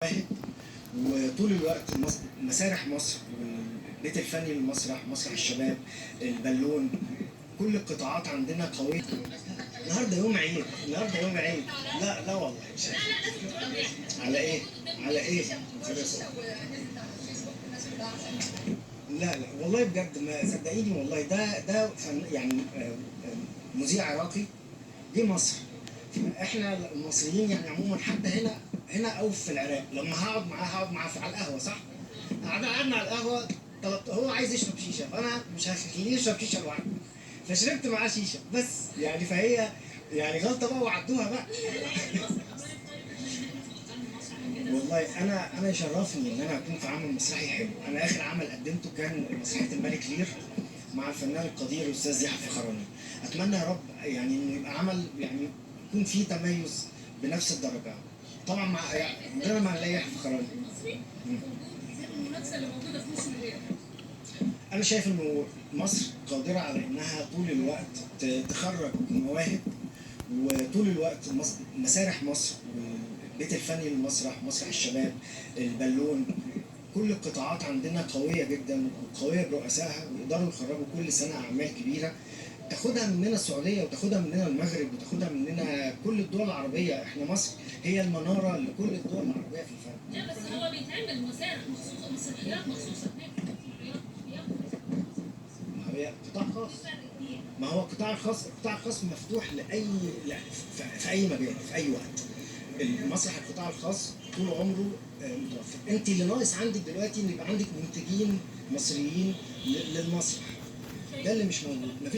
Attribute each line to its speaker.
Speaker 1: واحد. وطول الوقت مسارح مصر والبيت الفني للمسرح، مسرح الشباب، البالون، كل القطاعات عندنا قوية. النهارده يوم عيد، النهارده يوم عيد. لا والله مش عارف. على ايه؟ على ايه؟ لا والله بجد ما صدقيني والله ده يعني مذيع عراقي جه مصر. احنا المصريين يعني عموما حتى هنا او في العراق لما هقعد معاه على القهوه، صح؟ قعدنا على القهوه، هو عايز يشرب شيشه فانا مش هخليه يشرب شيشه لوحده، فشربت معاه شيشه بس. يعني فهي يعني غلطه بقى وعدوها بقى. والله انا يشرفني ان انا اكون في عمل مسرحي حلو. انا اخر عمل قدمته كان مسرحيه الملك لير مع الفنان القدير الاستاذ يحيى الفخراني. اتمنى يا رب يعني انه يبقى عمل يعني يكون فيه تميز بنفس الدرجه. طبعا مع عندنا مع يحيى الفخراني. المنافسه اللي موجوده في مصر ايه؟ انا شايف انه مصر قادره على انها طول الوقت تخرج مواهب، وطول الوقت مسارح مصر والبيت الفني للمسرح، مسرح الشباب، البالون، كل القطاعات عندنا قويه جدا وقويه برؤسائها، ويقدروا يخرجوا كل سنه اعمال كبيره تاخدها مننا السعوديه وتاخدها مننا المغرب وتاخدها مننا كل الدول العربيه. احنا مصر هي المناره لكل الدول العربيه في الفن.
Speaker 2: لا بس هو بيتعمل مسارح مخصوصه، مسرحيات مخصوصه هناك.
Speaker 1: ما هي قطاع خاص. ما هو القطاع الخاص مفتوح في اي مجال في اي وقت. المسرح القطاع الخاص طول عمره متوفر. انت اللي ناقص عندك دلوقتي ان يبقى عندك منتجين مصريين للمسرح، ده اللي مش موجود.